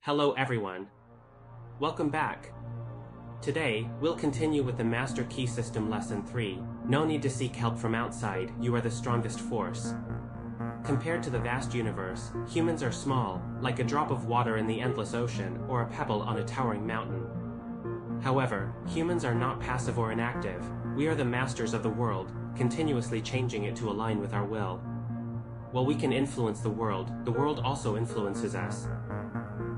Hello everyone. Welcome back. Today, we'll continue with the Master Key System Lesson 3. No need to seek help from outside, you are the strongest force. Compared to the vast universe, humans are small, like a drop of water in the endless ocean or a pebble on a towering mountain. However, humans are not passive or inactive. We are the masters of the world, continuously changing it to align with our will. While we can influence the world also influences us.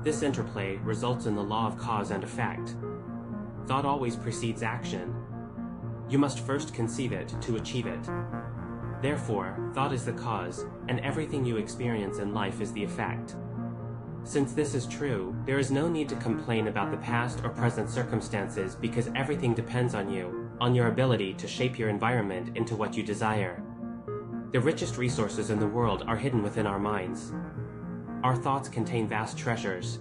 This interplay results in the law of cause and effect. Thought always precedes action. You must first conceive it to achieve it. Therefore, thought is the cause, and everything you experience in life is the effect. Since this is true, there is no need to complain about the past or present circumstances because everything depends on you, on your ability to shape your environment into what you desire. The richest resources in the world are hidden within our minds. Our thoughts contain vast treasures.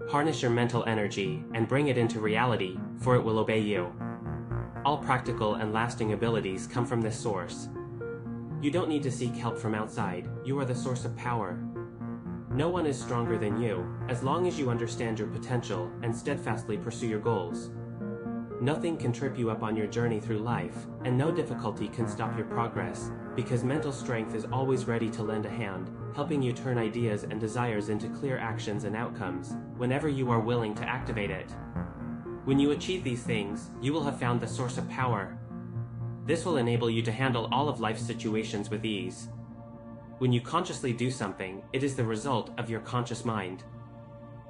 Harness your mental energy and bring it into reality, for it will obey you. All practical and lasting abilities come from this source. You don't need to seek help from outside, you are the source of power. No one is stronger than you, as long as you understand your potential and steadfastly pursue your goals. Nothing can trip you up on your journey through life, and no difficulty can stop your progress, because mental strength is always ready to lend a hand, helping you turn ideas and desires into clear actions and outcomes, whenever you are willing to activate it. When you achieve these things, you will have found the source of power. This will enable you to handle all of life's situations with ease. When you consciously do something, it is the result of your conscious mind.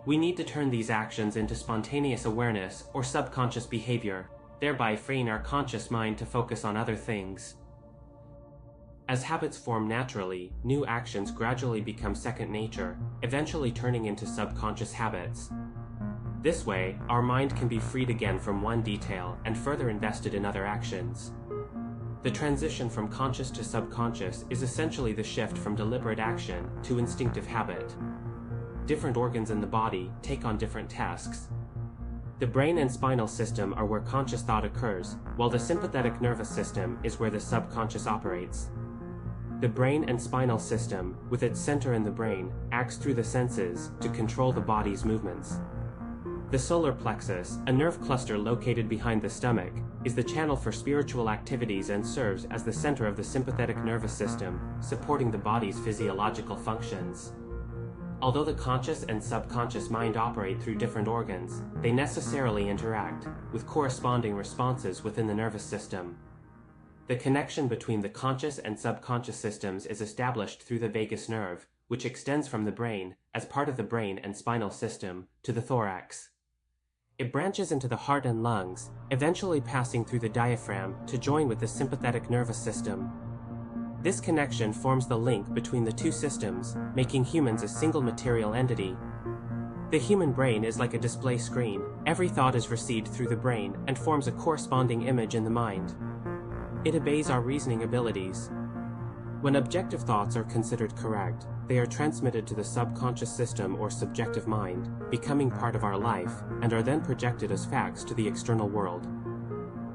We need to turn these actions into spontaneous awareness or subconscious behavior, thereby freeing our conscious mind to focus on other things. As habits form naturally, new actions gradually become second nature, eventually turning into subconscious habits. This way, our mind can be freed again from one detail and further invested in other actions. The transition from conscious to subconscious is essentially the shift from deliberate action to instinctive habit. Different organs in the body take on different tasks. The brain and spinal system are where conscious thought occurs, while the sympathetic nervous system is where the subconscious operates. The brain and spinal system, with its center in the brain, acts through the senses to control the body's movements. The solar plexus, a nerve cluster located behind the stomach, is the channel for spiritual activities and serves as the center of the sympathetic nervous system, supporting the body's physiological functions. Although the conscious and subconscious mind operate through different organs, they necessarily interact, with corresponding responses within the nervous system. The connection between the conscious and subconscious systems is established through the vagus nerve, which extends from the brain, as part of the brain and spinal system, to the thorax. It branches into the heart and lungs, eventually passing through the diaphragm to join with the sympathetic nervous system. This connection forms the link between the two systems, making humans a single material entity. The human brain is like a display screen. Every thought is received through the brain and forms a corresponding image in the mind. It obeys our reasoning abilities. When objective thoughts are considered correct, they are transmitted to the subconscious system or subjective mind, becoming part of our life, and are then projected as facts to the external world.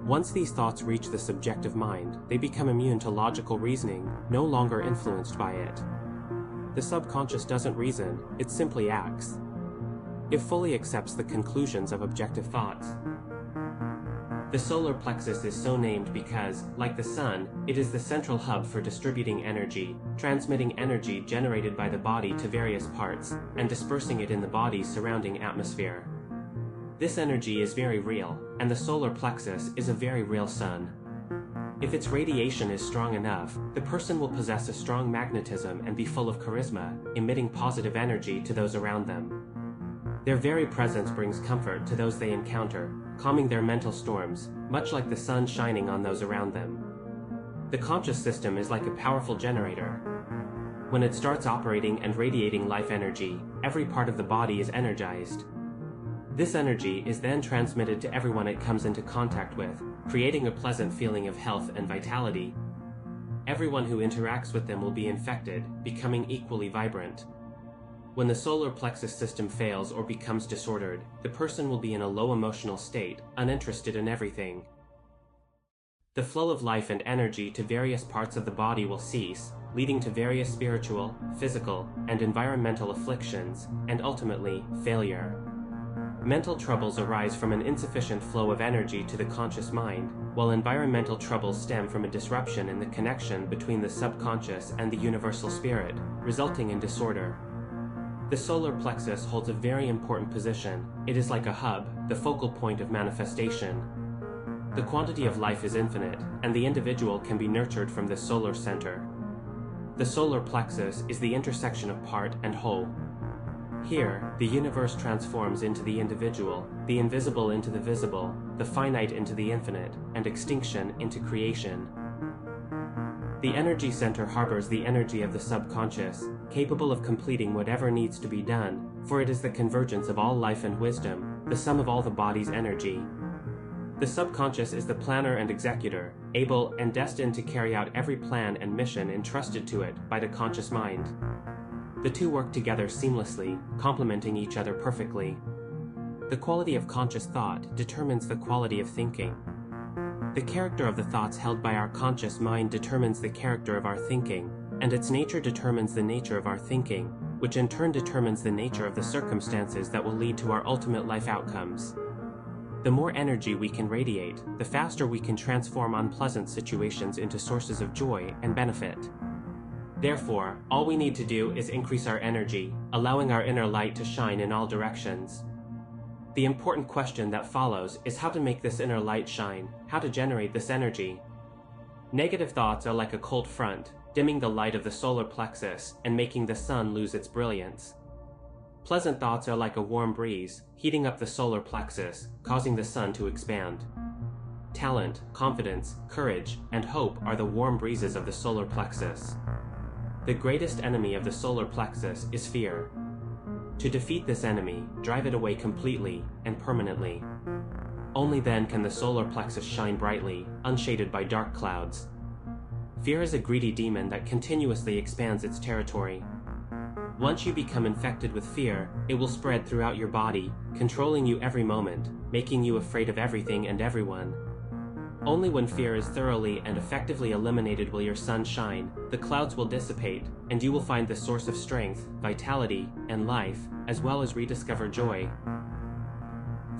Once these thoughts reach the subjective mind, they become immune to logical reasoning, no longer influenced by it. The subconscious doesn't reason, it simply acts. It fully accepts the conclusions of objective thoughts. The solar plexus is so named because, like the sun, it is the central hub for distributing energy, transmitting energy generated by the body to various parts, and dispersing it in the body's surrounding atmosphere. This energy is very real, and the solar plexus is a very real sun. If its radiation is strong enough, the person will possess a strong magnetism and be full of charisma, emitting positive energy to those around them. Their very presence brings comfort to those they encounter, calming their mental storms, much like the sun shining on those around them. The conscious system is like a powerful generator. When it starts operating and radiating life energy, every part of the body is energized. This energy is then transmitted to everyone it comes into contact with, creating a pleasant feeling of health and vitality. Everyone who interacts with them will be infected, becoming equally vibrant. When the solar plexus system fails or becomes disordered, the person will be in a low emotional state, uninterested in everything. The flow of life and energy to various parts of the body will cease, leading to various spiritual, physical, and environmental afflictions, and ultimately, failure. Mental troubles arise from an insufficient flow of energy to the conscious mind, while environmental troubles stem from a disruption in the connection between the subconscious and the universal spirit, resulting in disorder. The solar plexus holds a very important position. It is like a hub, the focal point of manifestation. The quantity of life is infinite, and the individual can be nurtured from this solar center. The solar plexus is the intersection of part and whole. Here, the universe transforms into the individual, the invisible into the visible, the finite into the infinite, and extinction into creation. The energy center harbors the energy of the subconscious, capable of completing whatever needs to be done, for it is the convergence of all life and wisdom, the sum of all the body's energy. The subconscious is the planner and executor, able and destined to carry out every plan and mission entrusted to it by the conscious mind. The two work together seamlessly, complementing each other perfectly. The quality of conscious thought determines the quality of thinking. The character of the thoughts held by our conscious mind determines the character of our thinking, and its nature determines the nature of our thinking, which in turn determines the nature of the circumstances that will lead to our ultimate life outcomes. The more energy we can radiate, the faster we can transform unpleasant situations into sources of joy and benefit. Therefore, all we need to do is increase our energy, allowing our inner light to shine in all directions. The important question that follows is how to make this inner light shine, how to generate this energy. Negative thoughts are like a cold front, dimming the light of the solar plexus and making the sun lose its brilliance. Pleasant thoughts are like a warm breeze, heating up the solar plexus, causing the sun to expand. Talent, confidence, courage, and hope are the warm breezes of the solar plexus. The greatest enemy of the solar plexus is fear. To defeat this enemy, drive it away completely and permanently. Only then can the solar plexus shine brightly, unshaded by dark clouds. Fear is a greedy demon that continuously expands its territory. Once you become infected with fear, it will spread throughout your body, controlling you every moment, making you afraid of everything and everyone. Only when fear is thoroughly and effectively eliminated will your sun shine, the clouds will dissipate, and you will find the source of strength, vitality, and life, as well as rediscover joy.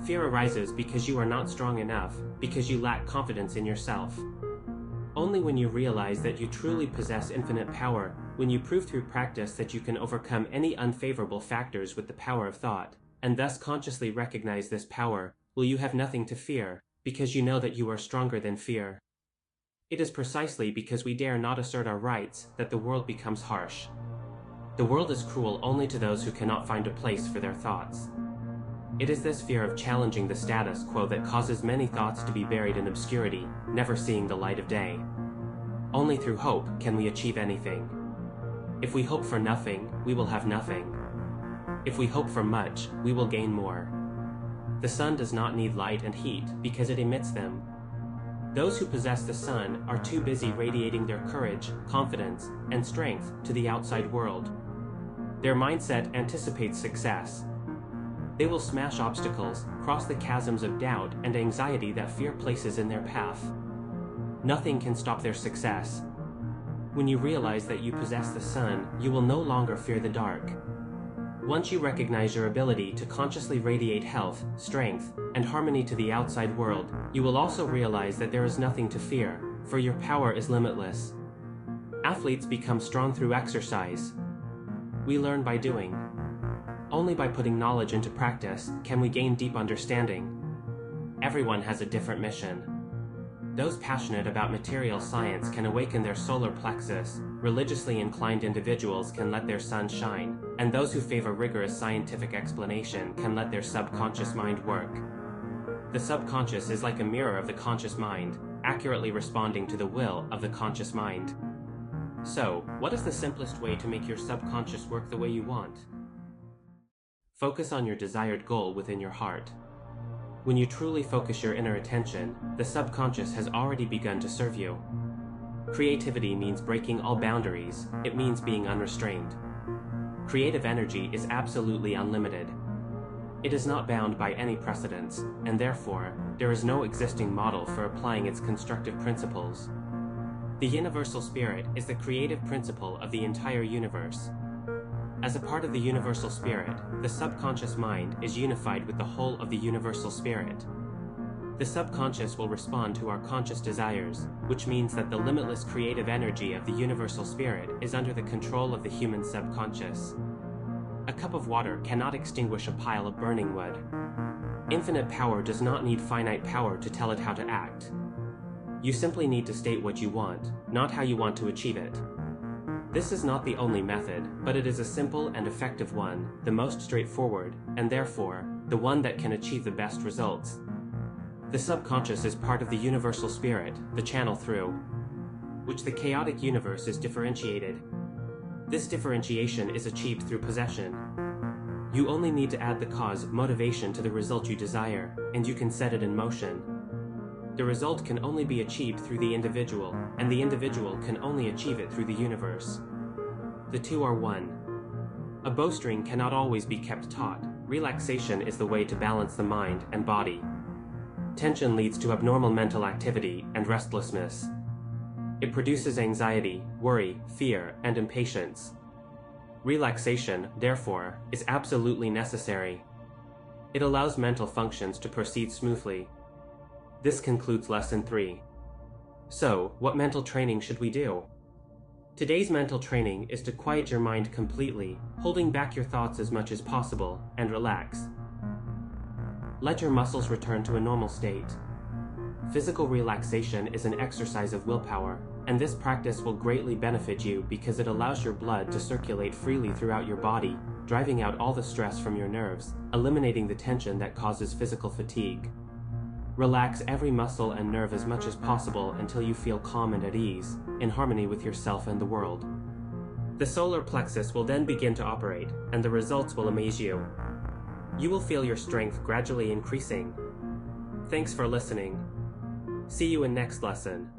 Fear arises because you are not strong enough, because you lack confidence in yourself. Only when you realize that you truly possess infinite power, when you prove through practice that you can overcome any unfavorable factors with the power of thought, and thus consciously recognize this power, will you have nothing to fear, because you know that you are stronger than fear. It is precisely because we dare not assert our rights that the world becomes harsh. The world is cruel only to those who cannot find a place for their thoughts. It is this fear of challenging the status quo that causes many thoughts to be buried in obscurity, never seeing the light of day. Only through hope can we achieve anything. If we hope for nothing, we will have nothing. If we hope for much, we will gain more. The sun does not need light and heat because it emits them. Those who possess the sun are too busy radiating their courage, confidence, and strength to the outside world. Their mindset anticipates success. They will smash obstacles, cross the chasms of doubt and anxiety that fear places in their path. Nothing can stop their success. When you realize that you possess the sun, you will no longer fear the dark. Once you recognize your ability to consciously radiate health, strength, and harmony to the outside world, you will also realize that there is nothing to fear, for your power is limitless. Athletes become strong through exercise. We learn by doing. Only by putting knowledge into practice can we gain deep understanding. Everyone has a different mission. Those passionate about material science can awaken their solar plexus, religiously inclined individuals can let their sun shine, and those who favor rigorous scientific explanation can let their subconscious mind work. The subconscious is like a mirror of the conscious mind, accurately responding to the will of the conscious mind. So, what is the simplest way to make your subconscious work the way you want? Focus on your desired goal within your heart. When you truly focus your inner attention, the subconscious has already begun to serve you. Creativity means breaking all boundaries. It means being unrestrained. Creative energy is absolutely unlimited. It is not bound by any precedents, and therefore, there is no existing model for applying its constructive principles. The universal spirit is the creative principle of the entire universe. As a part of the universal spirit, the subconscious mind is unified with the whole of the universal spirit. The subconscious will respond to our conscious desires, which means that the limitless creative energy of the universal spirit is under the control of the human subconscious. A cup of water cannot extinguish a pile of burning wood. Infinite power does not need finite power to tell it how to act. You simply need to state what you want, not how you want to achieve it. This is not the only method, but it is a simple and effective one, the most straightforward, and therefore, the one that can achieve the best results. The subconscious is part of the universal spirit, the channel through which the chaotic universe is differentiated. This differentiation is achieved through possession. You only need to add the cause, motivation to the result you desire, and you can set it in motion. The result can only be achieved through the individual, and the individual can only achieve it through the universe. The two are one. A bowstring cannot always be kept taut. Relaxation is the way to balance the mind and body. Tension leads to abnormal mental activity and restlessness. It produces anxiety, worry, fear, and impatience. Relaxation, therefore, is absolutely necessary. It allows mental functions to proceed smoothly. This concludes Lesson 3. So, what mental training should we do? Today's mental training is to quiet your mind completely, holding back your thoughts as much as possible, and relax. Let your muscles return to a normal state. Physical relaxation is an exercise of willpower, and this practice will greatly benefit you because it allows your blood to circulate freely throughout your body, driving out all the stress from your nerves, eliminating the tension that causes physical fatigue. Relax every muscle and nerve as much as possible until you feel calm and at ease, in harmony with yourself and the world. The solar plexus will then begin to operate, and the results will amaze you. You will feel your strength gradually increasing. Thanks for listening. See you in next lesson.